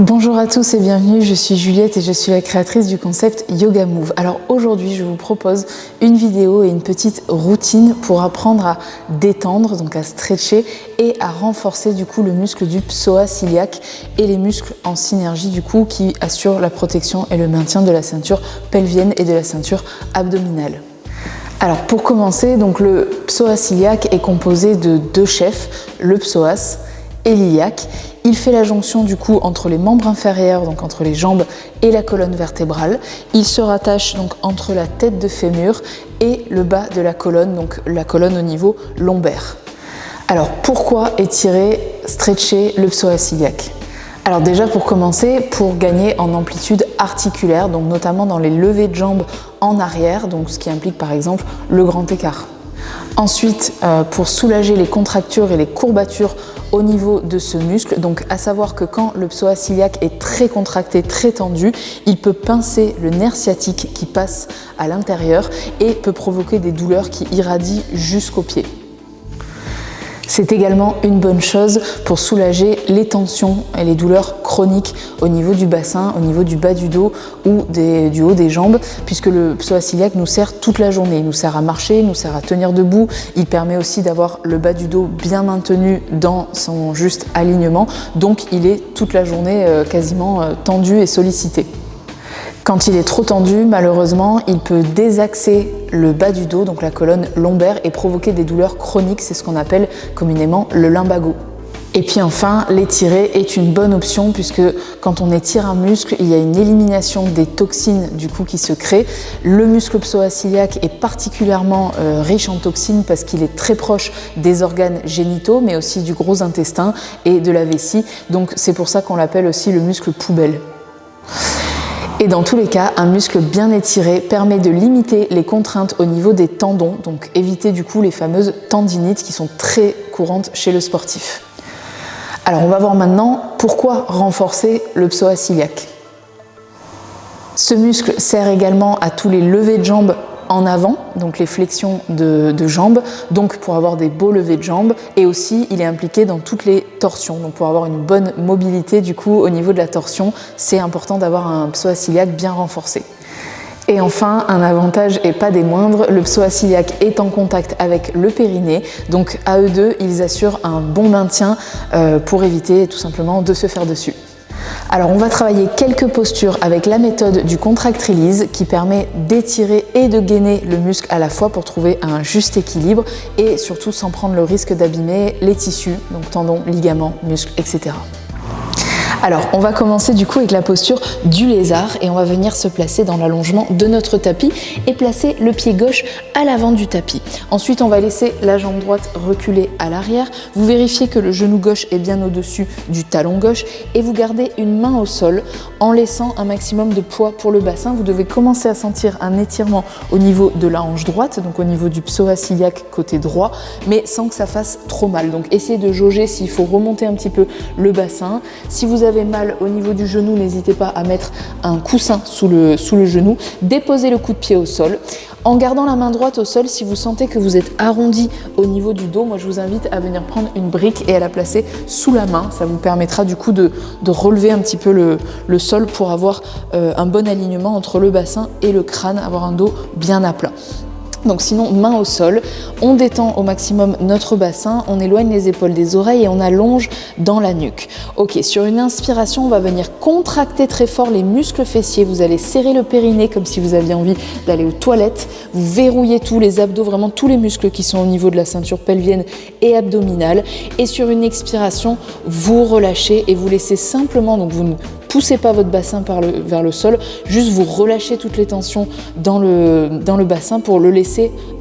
Bonjour à tous et bienvenue, je suis Juliette et je suis la créatrice du concept Yoga Move. Alors aujourd'hui je vous propose une vidéo et une petite routine pour apprendre à détendre, donc à stretcher et à renforcer du coup le muscle du psoas iliaque et les muscles en synergie du coup qui assurent la protection et le maintien de la ceinture pelvienne et de la ceinture abdominale. Alors pour commencer, donc le psoas iliaque est composé de deux chefs, le psoas et l'iliaque. Il fait la jonction du coup entre les membres inférieurs, donc entre les jambes et la colonne vertébrale. Il se rattache donc entre la tête de fémur et le bas de la colonne, donc la colonne au niveau lombaire. Alors pourquoi étirer, stretcher le psoas iliaque ? Alors déjà pour commencer, pour gagner en amplitude articulaire, donc notamment dans les levées de jambes en arrière, donc ce qui implique par exemple le grand écart. Ensuite, pour soulager les contractures et les courbatures au niveau de ce muscle, donc à savoir que quand le psoas iliaque est très contracté, très tendu, il peut pincer le nerf sciatique qui passe à l'intérieur et peut provoquer des douleurs qui irradient jusqu'aux pieds. C'est également une bonne chose pour soulager les tensions et les douleurs chroniques au niveau du bassin, au niveau du bas du dos ou du haut des jambes, puisque le psoas iliaque nous sert toute la journée. Il nous sert à marcher, il nous sert à tenir debout, il permet aussi d'avoir le bas du dos bien maintenu dans son juste alignement, donc il est toute la journée quasiment tendu et sollicité. Quand il est trop tendu, malheureusement, il peut désaxer le bas du dos, donc la colonne lombaire, et provoquer des douleurs chroniques, c'est ce qu'on appelle communément le lumbago. Et puis enfin, l'étirer est une bonne option puisque quand on étire un muscle, il y a une élimination des toxines du coup qui se créent. Le muscle psoas iliaque est particulièrement riche en toxines parce qu'il est très proche des organes génitaux, mais aussi du gros intestin et de la vessie. Donc c'est pour ça qu'on l'appelle aussi le muscle poubelle. Et dans tous les cas, un muscle bien étiré permet de limiter les contraintes au niveau des tendons, donc éviter du coup les fameuses tendinites qui sont très courantes chez le sportif. Alors on va voir maintenant pourquoi renforcer le psoas iliaque. Ce muscle sert également à tous les levées de jambes en avant, donc les flexions de jambes, donc pour avoir des beaux levées de jambes, et aussi il est impliqué dans toutes les torsions, donc pour avoir une bonne mobilité du coup au niveau de la torsion, c'est important d'avoir un psoas iliaque bien renforcé. Et enfin, un avantage et pas des moindres, le psoas iliaque est en contact avec le périnée, donc à eux deux, ils assurent un bon maintien pour éviter tout simplement de se faire dessus. Alors on va travailler quelques postures avec la méthode du contract release qui permet d'étirer et de gainer le muscle à la fois pour trouver un juste équilibre et surtout sans prendre le risque d'abîmer les tissus, donc tendons, ligaments, muscles, etc. Alors, on va commencer du coup avec la posture du lézard et on va venir se placer dans l'allongement de notre tapis et placer le pied gauche à l'avant du tapis. Ensuite, on va laisser la jambe droite reculer à l'arrière. Vous vérifiez que le genou gauche est bien au-dessus du talon gauche et vous gardez une main au sol en laissant un maximum de poids pour le bassin. Vous devez commencer à sentir un étirement au niveau de la hanche droite, donc au niveau du psoas iliaque côté droit, mais sans que ça fasse trop mal. Donc, essayez de jauger s'il faut remonter un petit peu le bassin. Si vous avez mal au niveau du genou, n'hésitez pas à mettre un coussin sous le genou, déposez le coup de pied au sol. En gardant la main droite au sol, si vous sentez que vous êtes arrondi au niveau du dos, moi je vous invite à venir prendre une brique et à la placer sous la main. Ça vous permettra du coup de relever un petit peu le sol pour avoir un bon alignement entre le bassin et le crâne, avoir un dos bien à plat. Donc sinon, main au sol, on détend au maximum notre bassin, on éloigne les épaules des oreilles et on allonge dans la nuque. Ok, sur une inspiration, on va venir contracter très fort les muscles fessiers. Vous allez serrer le périnée comme si vous aviez envie d'aller aux toilettes. Vous verrouillez tous les abdos, vraiment tous les muscles qui sont au niveau de la ceinture pelvienne et abdominale. Et sur une expiration, vous relâchez et vous laissez simplement, donc vous ne poussez pas votre bassin vers le sol, juste vous relâchez toutes les tensions dans le bassin pour le laisser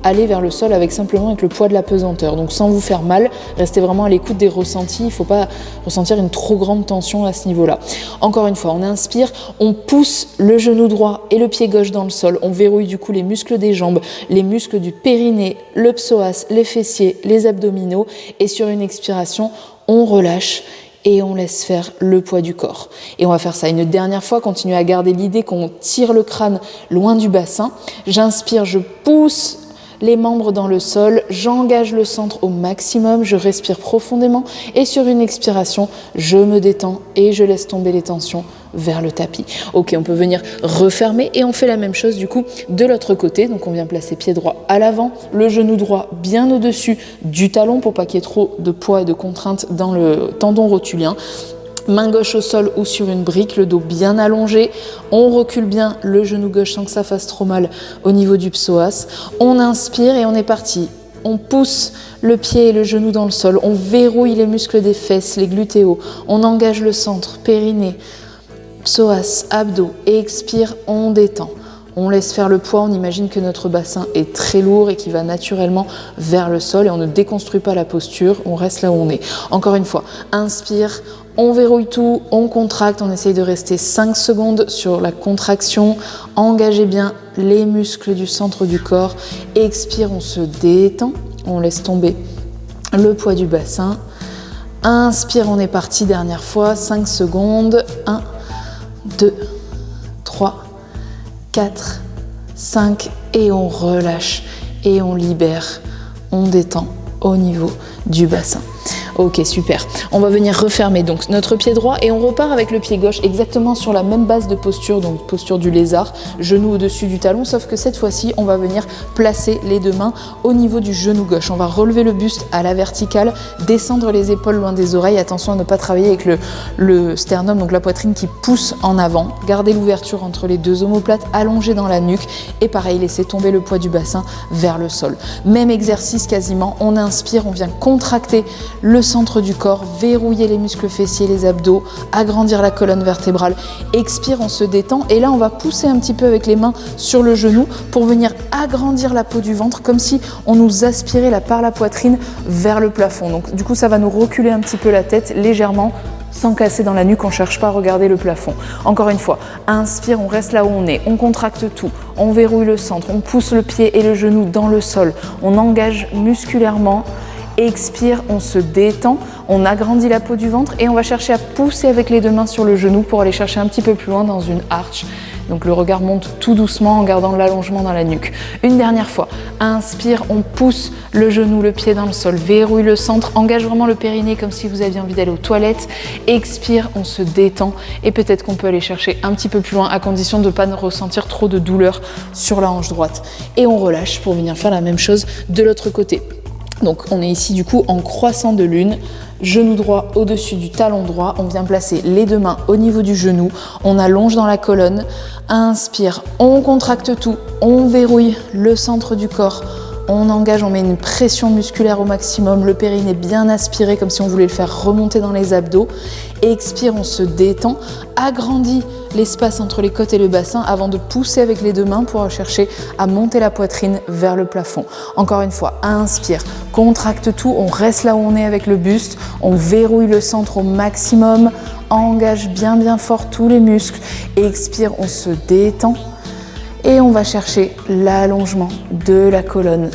aller vers le sol avec le poids de la pesanteur. Donc sans vous faire mal, restez vraiment à l'écoute des ressentis, il ne faut pas ressentir une trop grande tension à ce niveau-là. Encore une fois, on inspire, on pousse le genou droit et le pied gauche dans le sol, on verrouille du coup les muscles des jambes, les muscles du périnée, le psoas, les fessiers, les abdominaux et sur une expiration, on relâche et on laisse faire le poids du corps. Et on va faire ça une dernière fois, continuez à garder l'idée qu'on tire le crâne loin du bassin. J'inspire, je pousse les membres dans le sol, j'engage le centre au maximum, je respire profondément et sur une expiration, je me détends et je laisse tomber les tensions vers le tapis. Ok, on peut venir refermer et on fait la même chose du coup de l'autre côté. Donc on vient placer pied droit à l'avant, le genou droit bien au-dessus du talon pour pas qu'il y ait trop de poids et de contrainte dans le tendon rotulien. Main gauche au sol ou sur une brique, le dos bien allongé. On recule bien le genou gauche sans que ça fasse trop mal au niveau du psoas. On inspire et on est parti. On pousse le pied et le genou dans le sol. On verrouille les muscles des fesses, les glutéos. On engage le centre, périnée, psoas, abdos. Expire, on détend. On laisse faire le poids, on imagine que notre bassin est très lourd et qu'il va naturellement vers le sol et on ne déconstruit pas la posture, on reste là où on est. Encore une fois, inspire, on verrouille tout, on contracte, on essaye de rester 5 secondes sur la contraction, engagez bien les muscles du centre du corps, expire, on se détend, on laisse tomber le poids du bassin, inspire, on est parti, dernière fois, 5 secondes, 1, 2, 3, 4, 5 et on relâche et on libère, on détend au niveau du bassin. Ok, super. On va venir refermer donc notre pied droit et on repart avec le pied gauche exactement sur la même base de posture, donc posture du lézard, genou au-dessus du talon, sauf que cette fois-ci, on va venir placer les deux mains au niveau du genou gauche. On va relever le buste à la verticale, descendre les épaules loin des oreilles. Attention à ne pas travailler avec le sternum, donc la poitrine qui pousse en avant. Gardez l'ouverture entre les deux omoplates, allongez dans la nuque et pareil, laissez tomber le poids du bassin vers le sol. Même exercice quasiment, on inspire, on vient contracter le centre du corps, verrouiller les muscles fessiers, les abdos, agrandir la colonne vertébrale. Expire, on se détend et là on va pousser un petit peu avec les mains sur le genou pour venir agrandir la peau du ventre comme si on nous aspirait là par la poitrine vers le plafond. Donc du coup ça va nous reculer un petit peu la tête légèrement sans casser dans la nuque, on ne cherche pas à regarder le plafond. Encore une fois, inspire, on reste là où on est, on contracte tout, on verrouille le centre, on pousse le pied et le genou dans le sol, on engage musculairement. Expire, on se détend, on agrandit la peau du ventre et on va chercher à pousser avec les deux mains sur le genou pour aller chercher un petit peu plus loin dans une arche. Donc le regard monte tout doucement en gardant l'allongement dans la nuque. Une dernière fois, inspire, on pousse le genou, le pied dans le sol, verrouille le centre, engage vraiment le périnée comme si vous aviez envie d'aller aux toilettes. Expire, on se détend et peut-être qu'on peut aller chercher un petit peu plus loin à condition de ne pas ressentir trop de douleur sur la hanche droite. Et on relâche pour venir faire la même chose de l'autre côté. Donc on est ici du coup en croissant de lune, genou droit au-dessus du talon droit, on vient placer les deux mains au niveau du genou, on allonge dans la colonne, inspire, on contracte tout, on verrouille le centre du corps, on engage, on met une pression musculaire au maximum, le périnée bien aspiré comme si on voulait le faire remonter dans les abdos. Expire, on se détend, agrandit l'espace entre les côtes et le bassin avant de pousser avec les deux mains pour chercher à monter la poitrine vers le plafond. Encore une fois, inspire, contracte tout, on reste là où on est avec le buste, on verrouille le centre au maximum, engage bien fort tous les muscles, expire, on se détend. Et on va chercher l'allongement de la colonne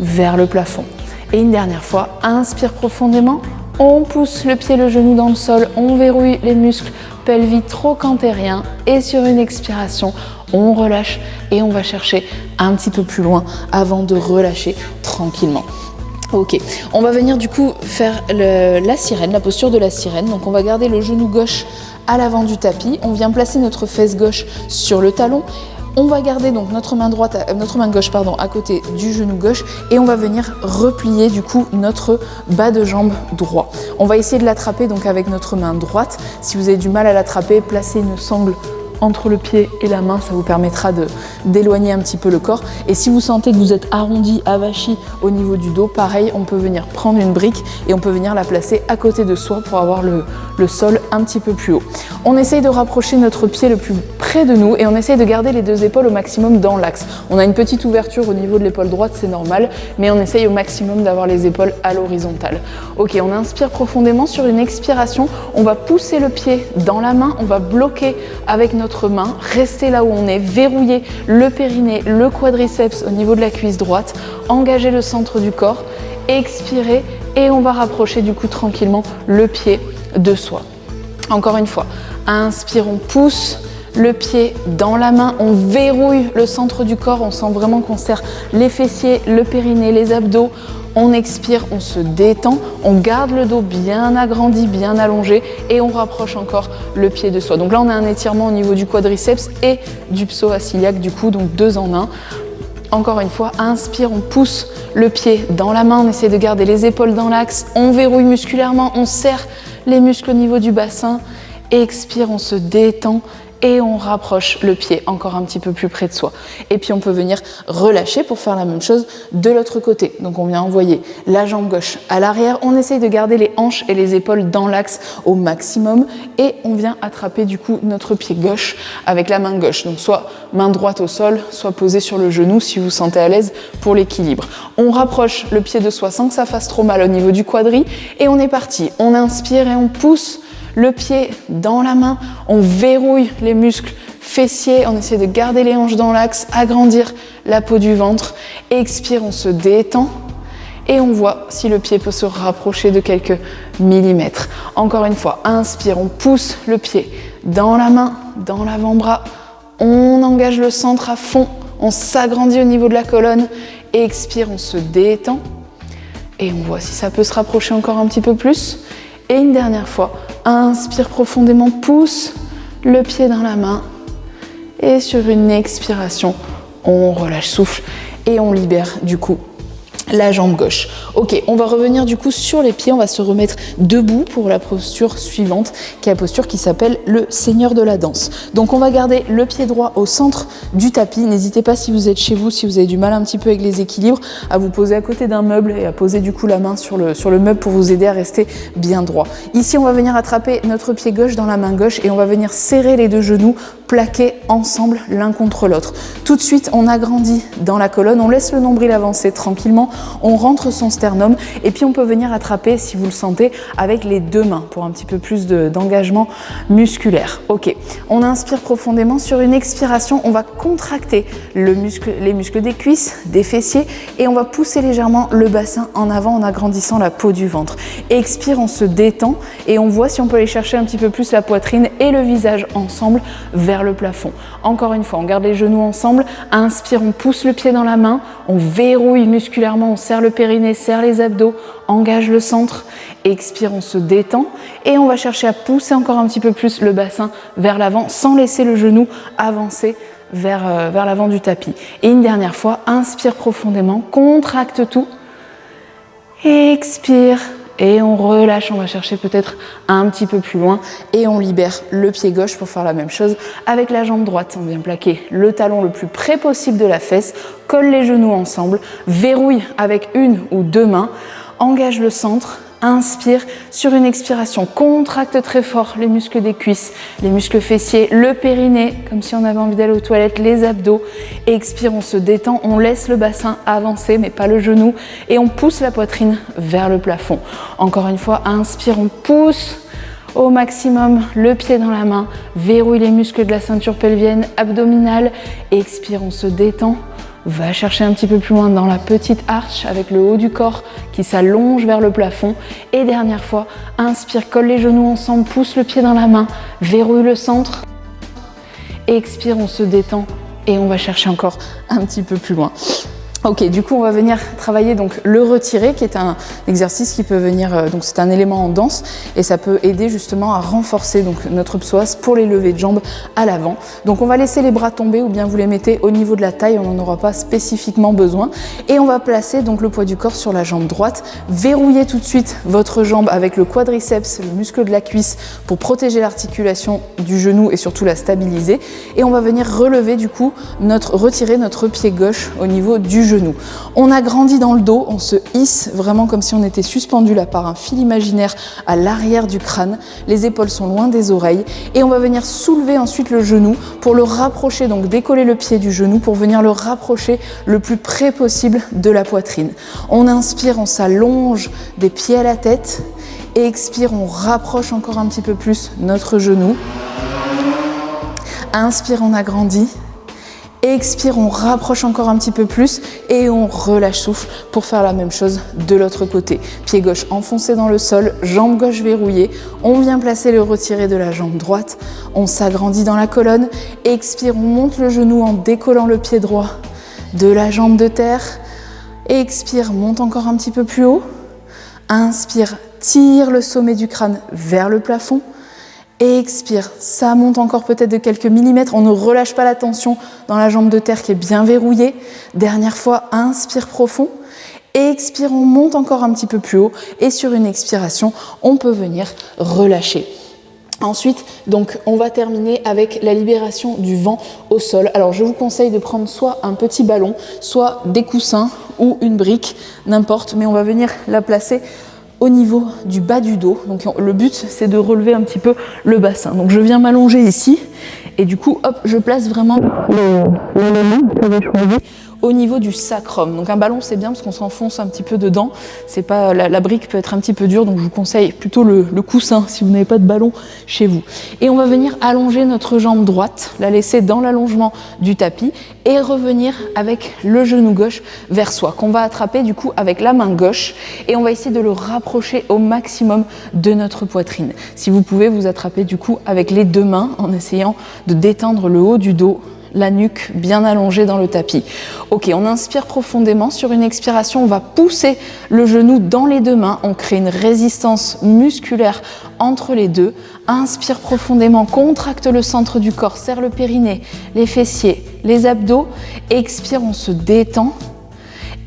vers le plafond. Et une dernière fois, inspire profondément, on pousse le pied, le genou dans le sol, on verrouille les muscles pelvico-trochanteriens et sur une expiration, on relâche et on va chercher un petit peu plus loin avant de relâcher tranquillement. Ok, on va venir du coup faire la sirène, la posture de la sirène. Donc on va garder le genou gauche à l'avant du tapis, on vient placer notre fesse gauche sur le talon. On va garder donc notre main gauche à côté du genou gauche et on va venir replier du coup notre bas de jambe droit. On va essayer de l'attraper donc avec notre main droite. Si vous avez du mal à l'attraper, placez une sangle entre le pied et la main, ça vous permettra d'éloigner un petit peu le corps. Et si vous sentez que vous êtes arrondi, avachi au niveau du dos, pareil, on peut venir prendre une brique et on peut venir la placer à côté de soi pour avoir le sol un petit peu plus haut. On essaye de rapprocher notre pied le plus près de nous et on essaye de garder les deux épaules au maximum dans l'axe. On a une petite ouverture au niveau de l'épaule droite, c'est normal, mais on essaye au maximum d'avoir les épaules à l'horizontale. Ok, on inspire profondément. Sur une expiration, on va pousser le pied dans la main, on va bloquer avec notre main, rester là où on est, verrouiller le périnée, le quadriceps au niveau de la cuisse droite, engager le centre du corps, expirer et on va rapprocher du coup tranquillement le pied de soi. Encore une fois, inspire, on pousse le pied dans la main, on verrouille le centre du corps, on sent vraiment qu'on serre les fessiers, le périnée, les abdos. On expire, on se détend, on garde le dos bien agrandi, bien allongé et on rapproche encore le pied de soi. Donc là, on a un étirement au niveau du quadriceps et du psoas-iliaque, du coup, donc 2 en 1. Encore une fois, inspire, on pousse le pied dans la main, on essaie de garder les épaules dans l'axe, on verrouille musculairement, on serre les muscles au niveau du bassin. Expire, on se détend et on rapproche le pied encore un petit peu plus près de soi. Et puis on peut venir relâcher pour faire la même chose de l'autre côté. Donc on vient envoyer la jambe gauche à l'arrière, on essaye de garder les hanches et les épaules dans l'axe au maximum et on vient attraper du coup notre pied gauche avec la main gauche. Donc soit main droite au sol, soit posée sur le genou si vous vous sentez à l'aise pour l'équilibre. On rapproche le pied de soi sans que ça fasse trop mal au niveau du quadri et on est parti. On inspire et on pousse le pied dans la main, on verrouille les muscles fessiers, on essaie de garder les hanches dans l'axe, agrandir la peau du ventre. Expire, on se détend et on voit si le pied peut se rapprocher de quelques millimètres. Encore une fois, inspire, on pousse le pied dans la main, dans l'avant-bras, on engage le centre à fond, on s'agrandit au niveau de la colonne. Expire, on se détend et on voit si ça peut se rapprocher encore un petit peu plus. Et une dernière fois, inspire profondément, pousse le pied dans la main et sur une expiration, on relâche souffle et on libère du coup la jambe gauche. Ok, on va revenir du coup sur les pieds, on va se remettre debout pour la posture suivante, qui est la posture qui s'appelle le seigneur de la danse. Donc on va garder le pied droit au centre du tapis. N'hésitez pas si vous êtes chez vous, si vous avez du mal un petit peu avec les équilibres, à vous poser à côté d'un meuble et à poser du coup la main sur le meuble pour vous aider à rester bien droit. Ici, on va venir attraper notre pied gauche dans la main gauche et on va venir serrer les deux genoux plaqués ensemble l'un contre l'autre. Tout de suite, on agrandit dans la colonne, on laisse le nombril avancer tranquillement, on rentre son sternum et puis on peut venir attraper, si vous le sentez, avec les deux mains pour un petit peu plus d'engagement musculaire. Ok, on inspire profondément. Sur une expiration, on va contracter les muscles des cuisses, des fessiers et on va pousser légèrement le bassin en avant en agrandissant la peau du ventre. Expire, on se détend et on voit si on peut aller chercher un petit peu plus la poitrine et le visage ensemble vers le plafond. Encore une fois, on garde les genoux ensemble. Inspire, on pousse le pied dans la main, on verrouille musculairement, on serre le périnée, serre les abdos, engage le centre. Expire, on se détend et on va chercher à pousser encore un petit peu plus le bassin vers l'avant sans laisser le genou avancer vers l'avant du tapis. Et une dernière fois, inspire profondément, contracte tout, expire. Et on relâche, on va chercher peut-être un petit peu plus loin et on libère le pied gauche pour faire la même chose avec la jambe droite. On vient plaquer le talon le plus près possible de la fesse, colle les genoux ensemble, verrouille avec une ou deux mains, engage le centre, inspire. Sur une expiration, contracte très fort les muscles des cuisses, les muscles fessiers, le périnée, comme si on avait envie d'aller aux toilettes, les abdos. Expire, on se détend, on laisse le bassin avancer, mais pas le genou, et on pousse la poitrine vers le plafond. Encore une fois, inspire, on pousse au maximum le pied dans la main, verrouille les muscles de la ceinture pelvienne, abdominale. Expire, on se détend. Va chercher un petit peu plus loin dans la petite arche avec le haut du corps qui s'allonge vers le plafond. Et dernière fois, inspire, colle les genoux ensemble, pousse le pied dans la main, verrouille le centre. Expire, on se détend et on va chercher encore un petit peu plus loin. Ok, du coup on va venir travailler donc le retiré qui est un exercice qui peut venir, donc c'est un élément en danse et ça peut aider justement à renforcer donc notre psoas pour les levées de jambes à l'avant. Donc on va laisser les bras tomber ou bien vous les mettez au niveau de la taille, on n'en aura pas spécifiquement besoin et on va placer donc le poids du corps sur la jambe droite, verrouillez tout de suite votre jambe avec le quadriceps, le muscle de la cuisse pour protéger l'articulation du genou et surtout la stabiliser et on va venir relever du coup retirer notre pied gauche au niveau du genou. On agrandit dans le dos, on se hisse vraiment comme si on était suspendu là par un fil imaginaire à l'arrière du crâne. Les épaules sont loin des oreilles et on va venir soulever ensuite le genou pour le rapprocher, donc décoller le pied du genou pour venir le rapprocher le plus près possible de la poitrine. On inspire, on s'allonge des pieds à la tête et expire, on rapproche encore un petit peu plus notre genou. Inspire, on agrandit. Expire, on rapproche encore un petit peu plus et on relâche souffle pour faire la même chose de l'autre côté. Pied gauche enfoncé dans le sol, jambe gauche verrouillée. On vient placer le retiré de la jambe droite. On s'agrandit dans la colonne. Expire, on monte le genou en décollant le pied droit de la jambe de terre. Expire, monte encore un petit peu plus haut. Inspire, tire le sommet du crâne vers le plafond. Expire, ça monte encore peut-être de quelques millimètres. On ne relâche pas la tension dans la jambe de terre qui est bien verrouillée. Dernière fois, inspire profond. Expire, on monte encore un petit peu plus haut. Et sur une expiration, on peut venir relâcher. Ensuite, donc, on va terminer avec la libération du vent au sol. Alors, je vous conseille de prendre soit un petit ballon, soit des coussins ou une brique, n'importe. Mais on va venir la placer au niveau du bas du dos. Donc le but, c'est de relever un petit peu le bassin. Donc je viens m'allonger ici et du coup, hop, je place vraiment l'élément que j'avais choisi au niveau du sacrum. Donc un ballon, c'est bien parce qu'on s'enfonce un petit peu dedans. C'est pas, la brique peut être un petit peu dure, donc je vous conseille plutôt le coussin si vous n'avez pas de ballon chez vous. Et on va venir allonger notre jambe droite, la laisser dans l'allongement du tapis et revenir avec le genou gauche vers soi, qu'on va attraper du coup avec la main gauche et on va essayer de le rapprocher au maximum de notre poitrine. Si vous pouvez vous attraper du coup avec les deux mains en essayant de détendre le haut du dos, la nuque bien allongée dans le tapis. Ok, on inspire profondément. Sur une expiration, on va pousser le genou dans les deux mains. On crée une résistance musculaire entre les deux. Inspire profondément, contracte le centre du corps, serre le périnée, les fessiers, les abdos. Expire, on se détend.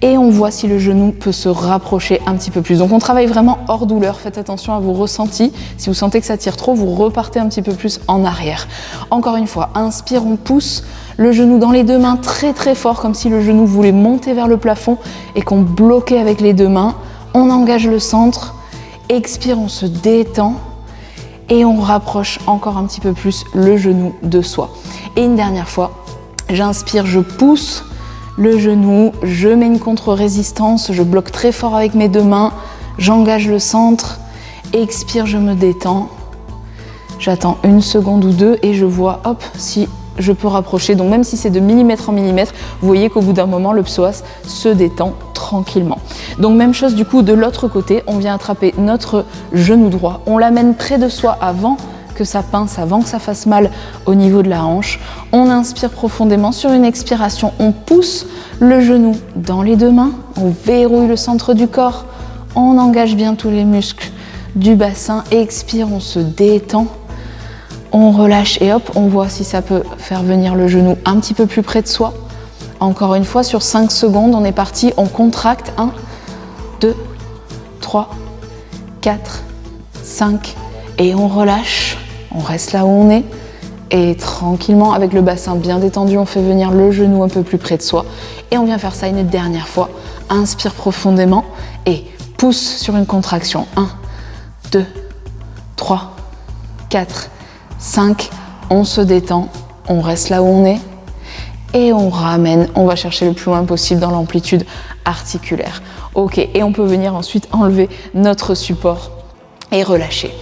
Et on voit si le genou peut se rapprocher un petit peu plus. Donc on travaille vraiment hors douleur, faites attention à vos ressentis. Si vous sentez que ça tire trop, vous repartez un petit peu plus en arrière. Encore une fois, inspire, on pousse le genou dans les deux mains très très fort, comme si le genou voulait monter vers le plafond et qu'on bloquait avec les deux mains. On engage le centre, expire, on se détend et on rapproche encore un petit peu plus le genou de soi. Et une dernière fois, j'inspire, je pousse le genou, je mets une contre-résistance, je bloque très fort avec mes deux mains, j'engage le centre, expire, je me détends, j'attends une seconde ou deux et je vois, hop, si je peux rapprocher. Donc même si c'est de millimètre en millimètre, vous voyez qu'au bout d'un moment, le psoas se détend tranquillement. Donc même chose du coup de l'autre côté, on vient attraper notre genou droit, on l'amène près de soi avant que ça pince, avant que ça fasse mal au niveau de la hanche. On inspire profondément. Sur une expiration, on pousse le genou dans les deux mains. On verrouille le centre du corps. On engage bien tous les muscles du bassin. Expire, on se détend. On relâche et hop, on voit si ça peut faire venir le genou un petit peu plus près de soi. Encore une fois, sur 5 secondes, on est parti. On contracte. 1, 2, 3, 4, 5 et on relâche. On reste là où on est et tranquillement, avec le bassin bien détendu, on fait venir le genou un peu plus près de soi et on vient faire ça une dernière fois. Inspire profondément et pousse sur une contraction. 1, 2, 3, 4, 5. On se détend, on reste là où on est et on ramène. On va chercher le plus loin possible dans l'amplitude articulaire. Ok, et on peut venir ensuite enlever notre support et relâcher.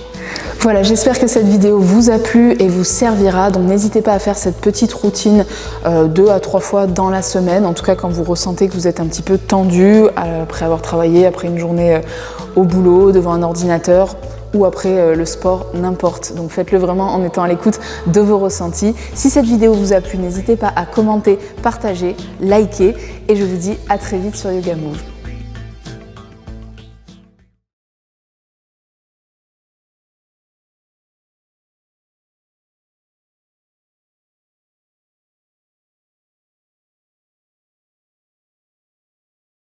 Voilà, j'espère que cette vidéo vous a plu et vous servira. Donc n'hésitez pas à faire cette petite routine 2 à 3 fois dans la semaine. En tout cas, quand vous ressentez que vous êtes un petit peu tendu après avoir travaillé, après une journée au boulot, devant un ordinateur ou après le sport, n'importe. Donc faites-le vraiment en étant à l'écoute de vos ressentis. Si cette vidéo vous a plu, n'hésitez pas à commenter, partager, liker et je vous dis à très vite sur Yoga Move.